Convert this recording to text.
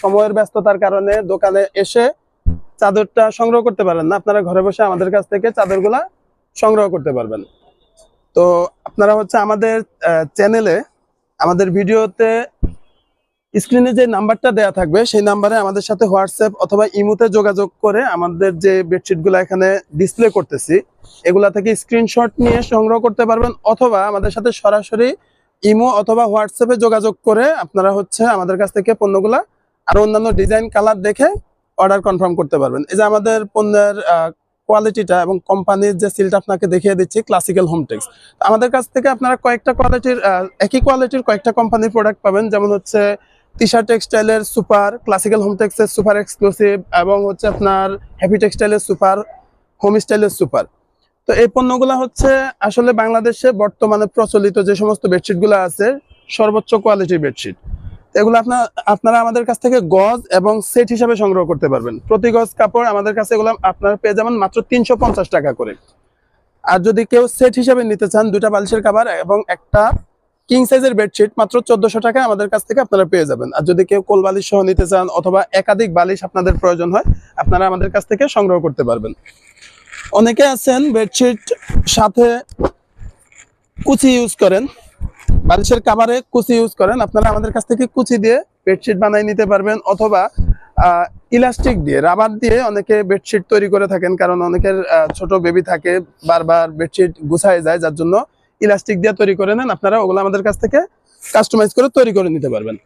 সময়ের ব্যস্ততার কারণে দোকানে এসে চাদরটা সংগ্রহ করতে পারেন না, আপনারা ঘরে বসে আমাদের কাছ থেকে চাদরগুলা সংগ্রহ করতে পারবেন। তো আপনারা হচ্ছে আমাদের চ্যানেলে, আমাদের ভিডিওতে স্ক্রিনে যে নাম্বারটা দেয়া থাকবে সেই নাম্বারে আমাদের সাথে হোয়াটসঅ্যাপ অথবা ইমোতে যোগাযোগ করে আমাদের যে বেডশিটগুলো এখানে ডিসপ্লে করতেছি এগুলা থেকে স্ক্রিনশট নিয়ে সংগ্রহ করতে পারবেন, অথবা আমাদের সাথে সরাসরি ইমো অথবা হোয়াটসঅ্যাপে যোগাযোগ করে আপনারা হচ্ছে আমাদের কাছ থেকে পণ্যগুলা আর অন্যান্য ডিজাইন কালার দেখে অর্ডার কনফার্ম করতে পারবেন। এই যে আমাদের পণ্যের কোয়ালিটিটা এবং কোম্পানির যে সিলটা আপনাকে দেখিয়ে দিচ্ছি, ক্লাসিক্যাল হোমটেক্স। আমাদের কাছ থেকে আপনারা কয়েকটা কোয়ালিটির, একই কোয়ালিটির কয়েকটা কোম্পানির প্রোডাক্ট পাবেন, যেমন হচ্ছে তিশা টেক্সটাইলের সুপার, ক্লাসিক্যাল হোমটেক্সের সুপার এক্সক্লুসিভ, এবং হচ্ছে আপনার হ্যাপি টেক্সটাইলের সুপার, হোম স্টাইলের সুপার। তো এই পণ্যগুলো হচ্ছে আসলে বাংলাদেশে বর্তমানে প্রচলিত যে সমস্ত বেডশিটগুলো আছে সর্বোচ্চ কোয়ালিটির বেডশিট। এগুলো আপনারা আমাদের কাছ থেকে গজ এবং সেট হিসাবে সংগ্রহ করতে পারবেন। প্রতি গজ কাপড় আমাদের কাছে এগুলো আপনারা পেয়ে যাবেন মাত্র 350 টাকা করে। আর যদি কেউ সেট হিসাবে নিতে চান, দুটা বালিশের কভার এবং একটা কিং সাইজের বেডশিট, মাত্র 1400 টাকায় আমাদের কাছ থেকে আপনারা পেয়ে যাবেন। আর যদি কেউ কোল বালিশ সহ নিতে চান অথবা একাধিক বালিশ আপনাদের প্রয়োজন হয়, আপনারা আমাদের কাছ থেকে সংগ্রহ করতে পারবেন। অনেকে আছেন বেডশিট সাথে কুচি ইউজ করেন, বালিশের কাভারে কুচি ইউজ করেন, আপনারা আমাদের কাছ থেকে কুচি দিয়ে বেডশিট বানিয়ে নিতে পারবেন, অথবা ইলাস্টিক দিয়ে, রাবার দিয়ে অনেকে বেডশিট তৈরি করে থাকেন, কারণ অনেকের ছোট বেবি থাকে, বারবার বেডশিট গুছায় যায়, যার জন্য ইলাস্টিক দিয়ে তৈরি করে নেন। আপনারা ওগুলো আমাদের কাছ থেকে কাস্টমাইজ করে তৈরি করে নিতে পারবেন।